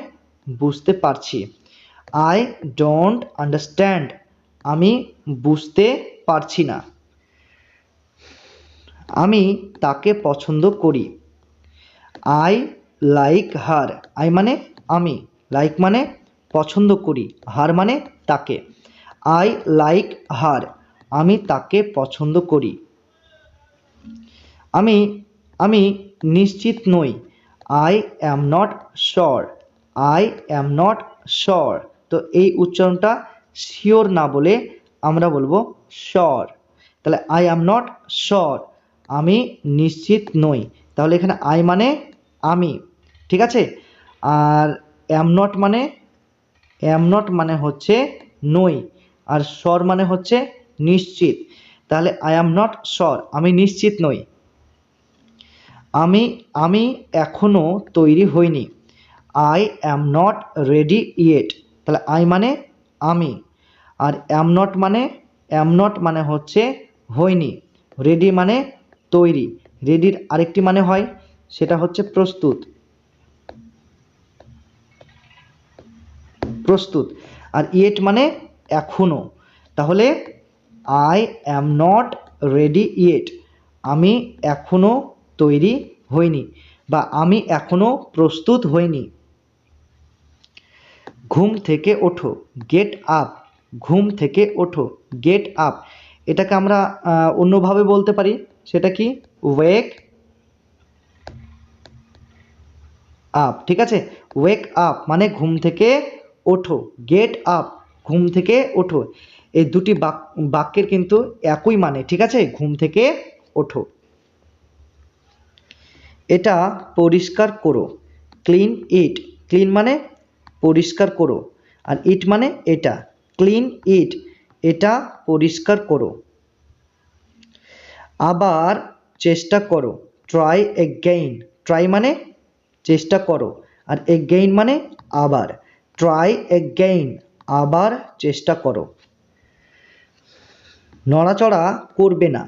বুঝতে পারছি। আই ডোন্ট আন্ডারস্ট্যান্ড, আমি বুঝতে পারছি না। আমি তাকে পছন্দ করি। I like her. আই মানে আমি, লাইক মানে পছন্দ করি, হার মানে তাকে। আই লাইক হার, আমি তাকে পছন্দ করি। আমি আমি নিশ্চিত নই। I am not sure. I am not sure. তো এই উচ্চারণটা শিওর না বলে আমরা বলবো শিওর। তাহলে আই অ্যাম নট শিওর, আমি নিশ্চিত নই। তাহলে এখানে আই মানে আমি, ঠিক আছে। আর অ্যাম নট মানে হচ্ছে নই, আর শিওর মানে হচ্ছে নিশ্চিত। তাহলে আই অ্যাম নট শিওর, আমি নিশ্চিত নই। আমি আমি এখনো তৈরি হইনি। I am not ready yet. তাহলে আই মানে আমি, আর অ্যাম নট মানে হচ্ছে হয়নি, রেডি মানে তৈরি। রেডির আরেকটি মানে হয়, সেটা হচ্ছে প্রস্তুত, প্রস্তুত। আর ইয়েট মানে এখনো। তাহলে I am not ready yet, আমি এখনো তৈরি হইনি বা আমি এখনো প্রস্তুত হইনি। ঘুম থেকে ওঠো, গেট আপ। ঘুম থেকে ওঠো, গেট আপ। এটাকে আমরা অন্যভাবে বলতে পারি, সেটা কি ওয়েক আপ, ঠিক আছে। ওয়েক আপ মানে ঘুম থেকে ওঠো, গেট আপ ঘুম থেকে ওঠো। এই দুটি বাক্যের কিন্তু একই মানে, ঠিক আছে, ঘুম থেকে ওঠো। এটা পরিষ্কার করো, ক্লিন ইট। ক্লিন মানে পরিষ্কার করো, আর ইট মানে এটা, ক্লিন ইট, এটা পরিষ্কার করো। আবার চেষ্টা করো, ট্রাই এগেইন। ট্রাই মানে চেষ্টা করো, আর এগেইন মানে আবার। ট্রাই এগেইন, আবার চেষ্টা করো। নড়াচড়া করবে না,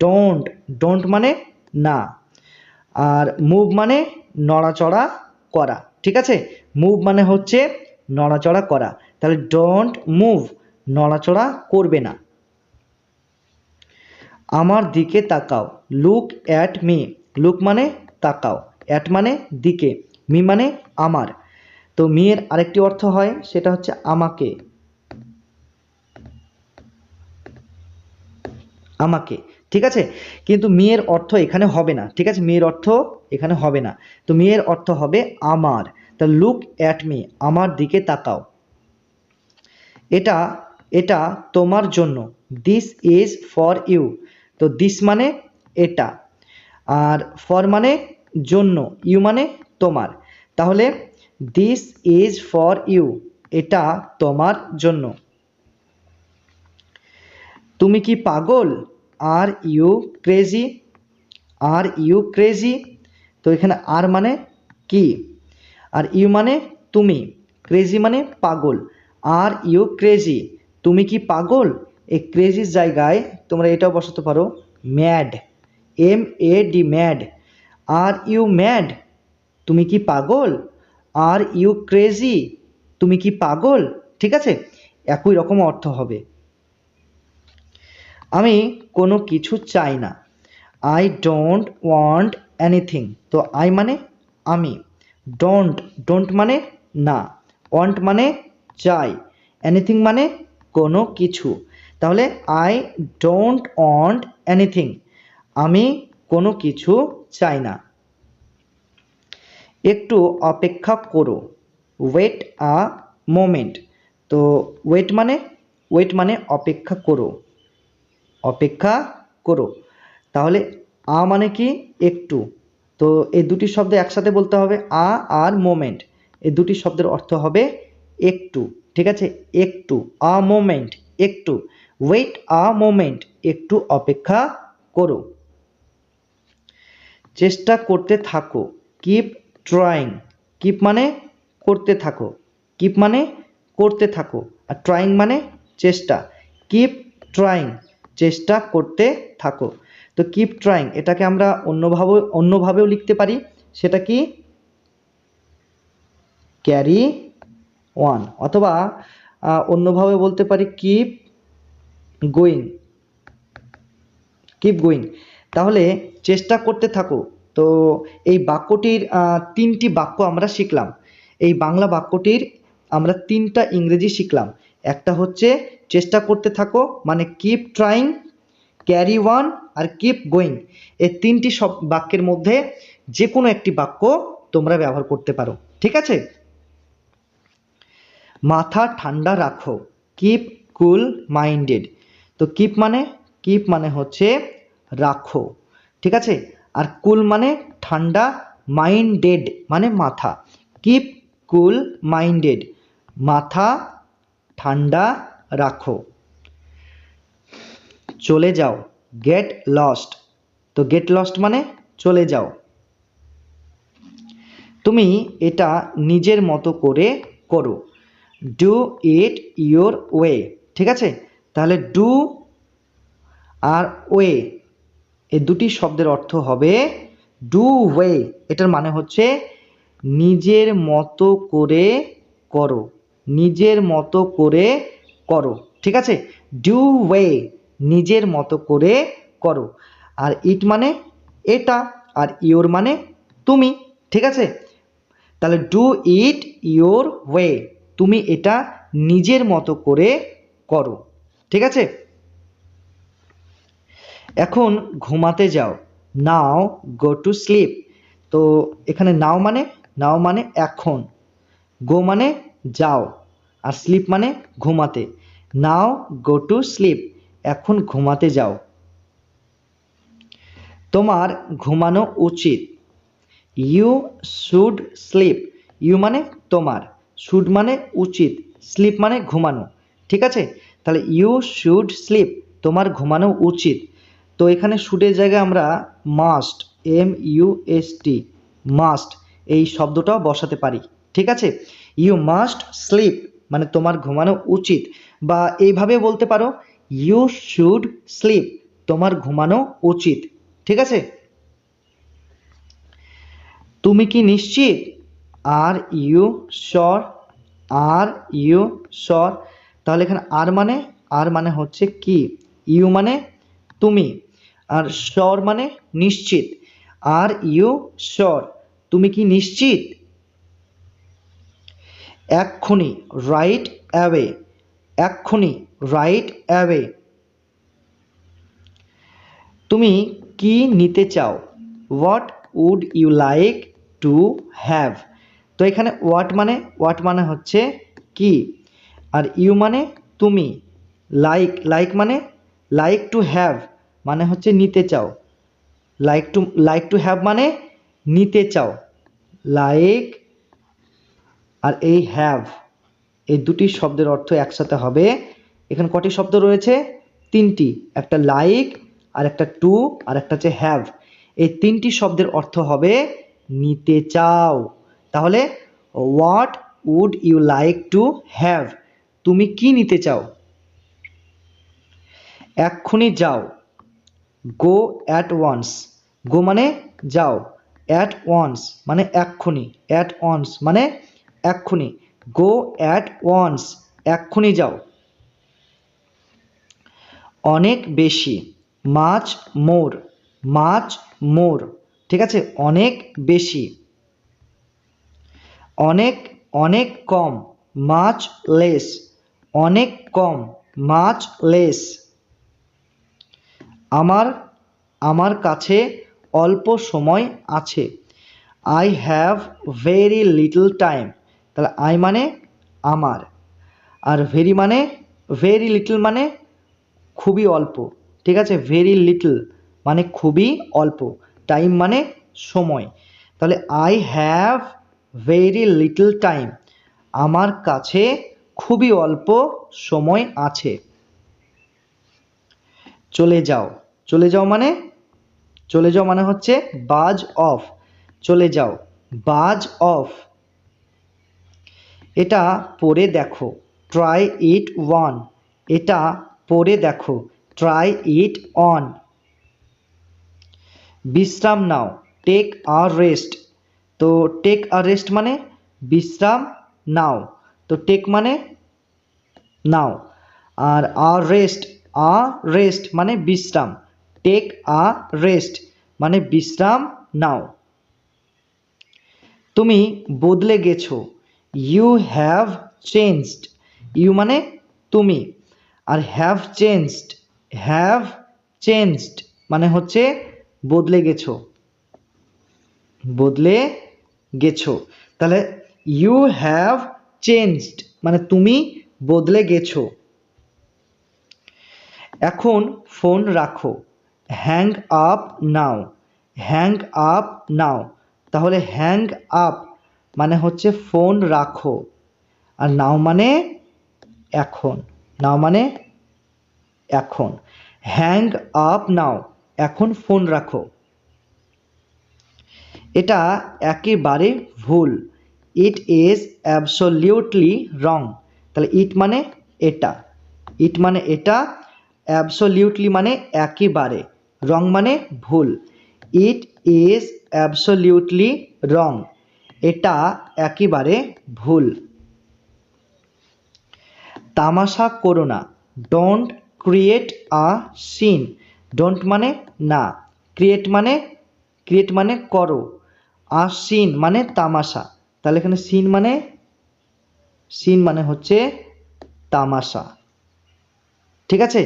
ডোন্ট। ডোন্ট মানে না, আর মুভ মানে নড়াচড়া করা, ঠিক আছে। মুভ মানে হচ্ছে নড়াচড়া করা, তাহলে ডোন্ট মুভ, নড়াচড়া করবে না। আমার দিকে তাকাও, লুক অ্যাট মি। লুক মানে তাকাও, অ্যাট মানে দিকে, মি মানে আমার। তো মি এর আরেকটি অর্থ হয়, সেটা হচ্ছে আমাকে, আমাকে, ঠিক আছে। কিন্তু মি এর অর্থ এখানে হবে না, ঠিক আছে, মি এর অর্থ এখানে হবে না। তো মি এর অর্থ হবে আমার। তা লুক অ্যাট মি, আমার দিকে তাকাও। এটা এটা তোমার জন্য, দিস ইজ ফর ইউ। তো দিস মানে এটা, আর ফর মানে জন্য, ইউ মানে তোমার। তাহলে দিস ইজ ফর ইউ, এটা তোমার জন্য। তুমি কি পাগল? Are you crazy. Are you crazy. তো এখানে আর মানে কি, আর ইউ মানে তুমি, ক্রেজি মানে পাগল। আর ইউ ক্রেজি, তুমি কি পাগল? এই ক্রেজির জায়গায় তোমরা এটাও বসাতে পারো mad, MAD, mad. Are you mad, তুমি কি পাগল? আর ইউ ক্রেজি, তুমি কি পাগল, ঠিক আছে, একই রকম অর্থ হবে। আমি কোনো কিছু চাই না, আই ডোন্ট ওয়ান্ট এনিথিং। তো আই মানে আমি, ডোন্ট, ডোন্ট মানে না, ওয়ান্ট মানে চাই, এনিথিং মানে কোনো কিছু। তাহলে আই ডোন্ট ওয়ান্ট এনিথিং, আমি কোনো কিছু চাই না। একটু অপেক্ষা করো, ওয়েট আ মোমেন্ট। তো ওয়েট মানে অপেক্ষা করো, অপেক্ষা করো। তাহলে মানে কি একটু, তো এই দুটি শব্দ একসাথে বলতে হবে, আর মোমেন্ট, এই দুটি শব্দের অর্থ হবে একটু। ঠিক আছে, একটু, আ মোমেন্ট, একটু, ওয়েট আ মোমেন্ট, একটু অপেক্ষা করো। চেষ্টা করতে থাকো, কিপ ট্রাইং। কিপ মানে করতে থাকো, কিপ মানে করতে থাকো, আর ট্রাইং মানে চেষ্টা। কিপ ট্রাইং, চেষ্টা করতে থাকো। তো কিপ ট্রাইং এটাকে আমরা অন্যভাবেও লিখতে পারি, সেটা কি ক্যারি ওয়ান, অথবা অন্যভাবে বলতে পারি কিপ গোয়িং, কিপ গোয়িং। তাহলে চেষ্টা করতে থাকো। তো এই বাক্যটির তিনটি বাক্য আমরা শিখলাম। এই বাংলা বাক্যটির আমরা তিনটা ইংরেজি শিখলাম। একটা হচ্ছে চেষ্টা করতে থাকো মানে কিপ ট্রাইং, ক্যারি ওয়ান আর কিপ গোয়িং। এই তিনটি সব বাক্যের মধ্যে যে কোনো একটি বাক্য তোমরা ব্যবহার করতে পারো। ঠিক আছে, মাথা ঠান্ডা রাখো, কিপ কুল মাইন্ডেড। তো কিপ মানে হচ্ছে রাখো, ঠিক আছে, আর কুল মানে ঠান্ডা, মাইন্ডেড মানে মাথা। কিপ কুল মাইন্ডেড, মাথা ঠান্ডা রাখো। চলে যাও, গেট লস্ট। তো গেট লস্ট মানে চলে যাও। তুমি এটা নিজের মতো করে করো, ডু ইট ইয়োর ওয়ে। ঠিক আছে, তাহলে ডু আর ওয়ে এই দুটি শব্দের অর্থ হবে ডু ওয়ে। এটার মানে হচ্ছে নিজের মতো করে করো, নিজের মতো করে করো। ঠিক আছে, ডু ওয়ে, নিজের মতো করে করো। আর ইট মানে এটা, আর ইয়োর মানে তুমি। ঠিক আছে, তাহলে ডু ইট ইয়োর ওয়ে, তুমি এটা নিজের মতো করে করো। ঠিক আছে, এখন ঘুমাতে যাও, নাও গো টু স্লিপ। তো এখানে নাও মানে এখন, গো মানে যাও, আর স্লিপ মানে ঘুমাতে। নাও গো টু স্লিপ, এখন ঘুমাতে যাও। তোমার ঘুমানো উচিত, ইউ শুড স্লিপ। ইউ মানে তোমার, শুড মানে উচিত, স্লিপ মানে ঘুমানো। ঠিক আছে, তাহলে ইউ শুড স্লিপ, তোমার ঘুমানো উচিত। তো এখানে শুডের জায়গায় আমরা মাস্ট, MUST, মাস্ট এই শব্দটাও বসাতে পারি। ঠিক আছে, ইউ মাস্ট স্লিপ মানে তোমার ঘুমানো উচিত, বা এইভাবে বলতে পারো ইউ শুড স্লিপ, তোমার ঘুমানো উচিত। ঠিক আছে, তুমি কি নিশ্চিত, আর ইউ শর, আর ইউ শর। তাহলে এখানে আর মানে হচ্ছে কি, ইউ মানে তুমি, আর শর মানে নিশ্চিত। আর ইউ শর, তুমি কি নিশ্চিত। এক্ষুনি, রাইট অ্যাওয়ে, এক্ষুনি, রাইট অ্যাওয়ে। তুমি কি নিতে চাও, what would you like to have. তো এখানে হোয়াট মানে হচ্ছে কি, আর ইউ মানে তুমি, লাইক মানে লাইক টু হ্যাভ মানে হচ্ছে নিতে চাও, লাইক টু হ্যাভ মানে নিতে চাও, লাইক আর এই হ্যাভ এই দুটি শব্দের অর্থ একসাথে হবে। এখানে কটি শব্দ রয়েছে, তিনটি, একটা লাইক, আর একটা টু, আর একটা হচ্ছে হ্যাভ। এই তিনটি শব্দের অর্থ হবে নিতে চাও। তাহলে what would you like to have, তুমি কি নিতে চাও। এক্ষুনি যাও, গো অ্যাট ওয়ান্স। গো মানে যাও, অ্যাট ওয়ান্স মানে এক্ষুনি, অ্যাট ওয়ান্স মানে এক্ষুনি, গো অ্যাট ওয়ান্স, এক্ষুনি যাও। অনেক বেশি, মাচ মোর, মাচ মোর। ঠিক আছে, অনেক বেশি। অনেক অনেক কম, মাচ লেস, অনেক কম, মাচ লেস। আমার কাছে অল্প সময় আছে, I have very little time. তাহলে আই মানে আমার, আর ভেরি লিটল মানে খুবই অল্প। ঠিক আছে, ভেরি লিটল মানে খুবই অল্প, টাইম মানে সময়। তাহলে I have very little time, আমার কাছে খুবই অল্প সময় আছে। চলে যাও, চলে যাও মানে, চলে যাও মানে হচ্ছে বাজ অফ, চলে যাও, বাজ অফ। এটা পড়ে দেখো, ট্রাই ইট ওয়ান, এটা পড়ে দেখো, ট্রাই ইট অন। বিশ্রাম নাও, টেক আ রেস্ট, তো টেক আ রেস্ট মানে বিশ্রাম নাও, তো টেক মানে নাও, আর আ রেস্ট মানে বিশ্রাম, টেক আ রেস্ট মানে বিশ্রাম নাও। তুমি বদলে গেছো, ইউ হ্যাভ চেঞ্জড, ইউ মানে তুমি, আর হ্যাভ চেঞ্জড মানে হচ্ছে বদলে গেছো, বদলে গেছো। তাহলে ইউ হ্যাভ চেঞ্জড মানে তুমি বদলে গেছো। এখন ফোন রাখো, হ্যাং আপ নাও, হ্যাং আপ নাও, তাহলে হ্যাং আপ মানে হচ্ছে ফোন রাখো, আর নাও মানে এখন, নাও মানে এখন, হ্যাং আপ নাও, এখন ফোন রাখো। এটা একেবারে ভুল, ইট ইজ অ্যাবসলিউটলি রং, তাহলে ইট মানে এটা, ইট মানে এটা, অ্যাবসলিউটলি মানে একেবারে, রং মানে ভুল, ইট ইজ অ্যাবসলিউটলি রং, এটা একেবারে ভুল। তামাশা করো না, don't create a scene, don't মানে না, ক্রিয়েট মানে করো, আ সিন মানে তামাশা, তাহলে এখানে সিন মানে হচ্ছে তামাশা, ঠিক আছে।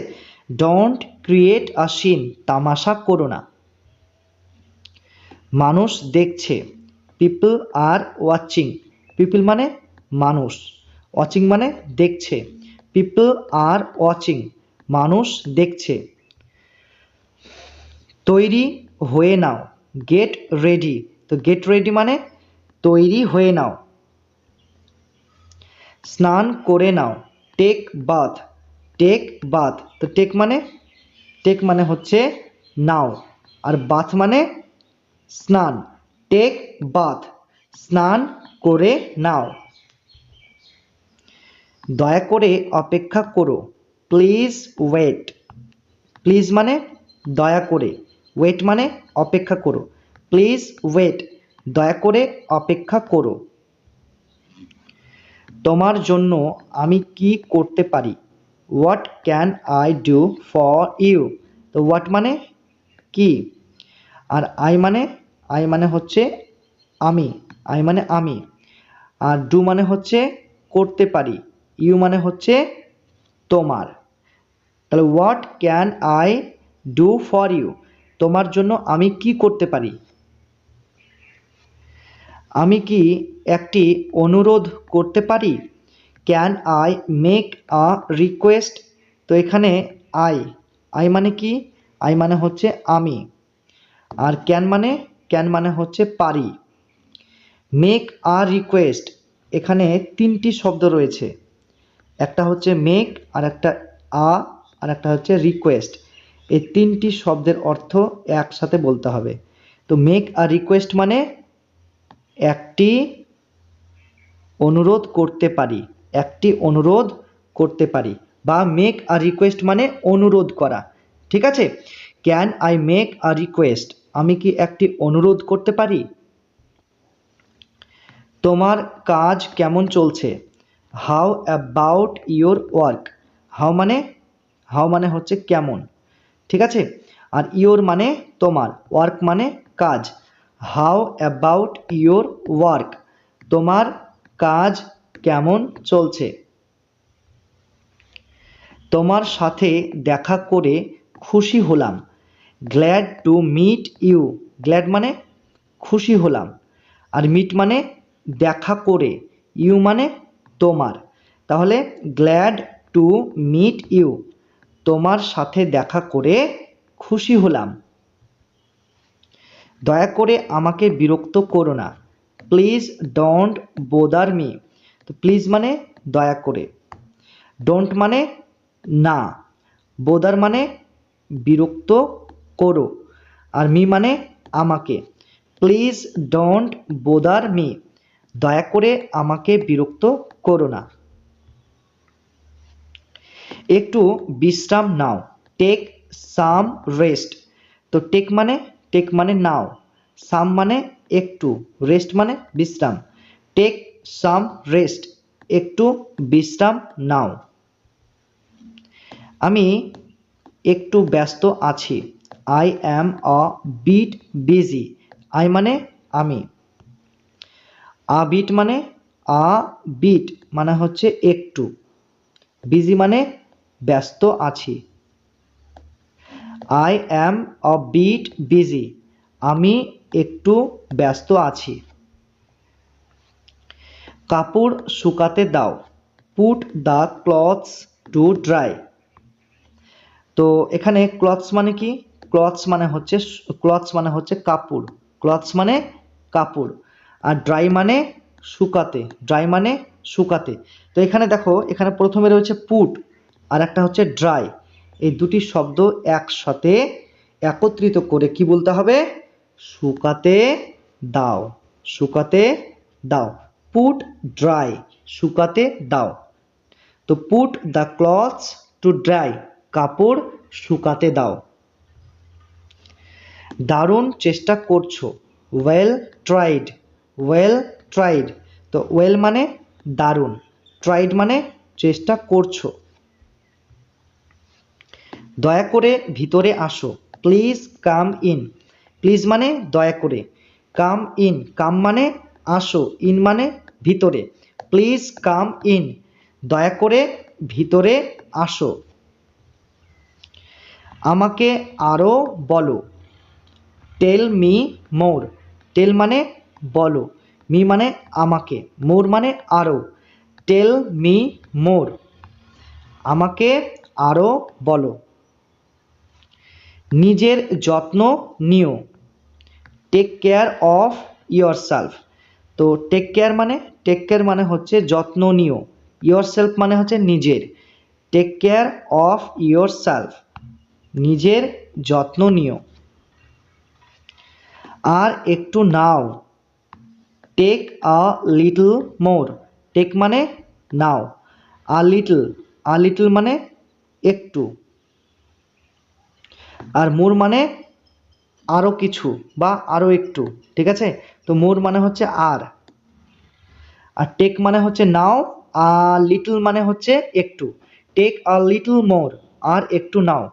ডোন্ট ক্রিয়েট আ সিন, তামাশা করো না। মানুষ দেখছে, পিপল আর ওয়াচিং, পিপল মানে মানুষ, ওয়াচিং মানে দেখছে, পিপল আর ওয়াচিং মানুষ দেখছে। তৈরি হয়ে নাও, গেট রেডি, তো গেট রেডি মানে তৈরি হয়ে নাও। স্নান করে নাও, টেক বাথ, তো টেক মানে হচ্ছে নাও, আর বাথ মানে স্নান, টেক বাথ স্নান করে নাও। দয়া করে অপেক্ষা করো, প্লিজ ওয়েট, প্লিজ মানে দয়া করে, ওয়েট মানে অপেক্ষা করো, প্লিজ ওয়েট দয়া করে অপেক্ষা করো। তোমার জন্য আমি কি করতে পারি, what can I do for you, তো হোয়াট মানে কি, আর আই মানে হচ্ছে আমি, আই মানে আমি, আর ডু মানে হচ্ছে করতে পারি, ইউ মানে হচ্ছে তোমার। তাহলে what can I do for you, তোমার জন্য আমি কি করতে পারি। আমি কি একটি অনুরোধ করতে পারি, can I make a request, তো এখানে আই মানে কি, আই মানে হচ্ছে আমি, আর ক্যান মানে হচ্ছে পারি। মেক আ রিকোয়েস্ট, এখানে তিনটি শব্দ রয়েছে, একটা হচ্ছে মেক, আর একটা আর একটা হচ্ছে রিকোয়েস্ট, এই তিনটি শব্দের অর্থ একসাথে বলতে হবে। তো মেক আ রিকোয়েস্ট মানে একটি অনুরোধ করতে পারি, একটি অনুরোধ করতে পারি, বা মেক আ রিকোয়েস্ট মানে অনুরোধ করা, ঠিক আছে। Can I make a request, আমি কি একটি অনুরোধ করতে পারি। তোমার কাজ কেমন চলছে, how about your work, how মানে হচ্ছে কেমন, ঠিক আছে, আর ইয়োর মানে তোমার, ওয়ার্ক মানে কাজ, হাউ অ্যাবাউট ইয়োর ওয়ার্ক, তোমার কাজ কেমন চলছে। তোমার সাথে দেখা করে খুশি হলাম, glad to meet you, glad মানে খুশি হলাম, আর মিট মানে দেখা করে, ইউ মানে তোমার, তাহলে গ্ল্যাড টু মিট ইউ, তোমার সাথে দেখা করে খুশি হলাম। দয়া করে আমাকে বিরক্ত করো না, প্লিজ ডোন্ট বোদার মি। তো প্লিজ মানে দয়া করে, ডোন্ট মানে না, বোদার মানে বিরক্ত করো, আর মি মানে আমাকে। প্লিজ ডোন্ট বোদার মি, দয়া করে আমাকে বিরক্ত করো না। একটু বিশ্রাম নাও, টেক সাম রেস্ট। তো টেক মানে নাও, সাম মানে একটু, রেস্ট মানে বিশ্রাম। টেক সাম রেস্ট, একটু বিশ্রাম নাও। আমি একটু ব্যস্ত আছি, I am a bit busy. I মানে আমি, আ বিট মানে হচ্ছে একটু, বিজি মানে ব্যস্ত আছি। I am a bit busy, আমি একটু ব্যস্ত আছি। কাপড় শুকাতে দাও, put the clothes to dry. তো এখানে ক্লথস মানে কি? ক্লথস মানে হচ্ছে কাপড়, ক্লথস মানে কাপড়, আর ড্রাই মানে শুকাতে। তো এখানে দেখো, এখানে প্রথমে রয়েছে পুট আর একটা হচ্ছে ড্রাই, এই দুটি শব্দ একসাথে একত্রিত করে কি বলতে হবে? শুকাতে দাও, শুকাতে দাও। পুট ড্রাই, শুকাতে দাও। তো put the clothes to dry, কাপড় শুকাতে দাও। দারুণ চেষ্টা করছো, ওয়েল ট্রাইড, ওয়েল ট্রাইড। তো ওয়েল মানে দারুণ, ট্রাইড মানে চেষ্টা করছো। দয়া করে ভিতরে আসো, প্লিজ কাম ইন। প্লিজ মানে দয়া করে, কাম ইন, কাম মানে আসো, ইন মানে ভিতরে। প্লিজ কাম ইন, দয়া করে ভিতরে আসো। আমাকে আরও বলো, টেল মি মোর। টেল মানে বলো, মি মানে আমাকে, মোর মানে আরও। টেল মি মোর, আমাকে আরও বলো। নিজের যত্ন নিও, টেক কেয়ার অফ ইয়োরসেলফ। তো টেক কেয়ার মানে হচ্ছে যত্ন নিও, ইয়োরসেলফ মানে হচ্ছে নিজের। টেক কেয়ার অফ ইয়োরসেলফ, নিজের যত্ন নিও। আর একটু নাও, take a little more. Take মানে নাও, আ লিটল মানে একটু, আর মোর মানে আরও কিছু বা আরও একটু, ঠিক আছে? তো মোর মানে হচ্ছে আর টেক মানে হচ্ছে নাও, লিটল মানে হচ্ছে একটু। টেক আ লিটল মোর, আর একটু নাও।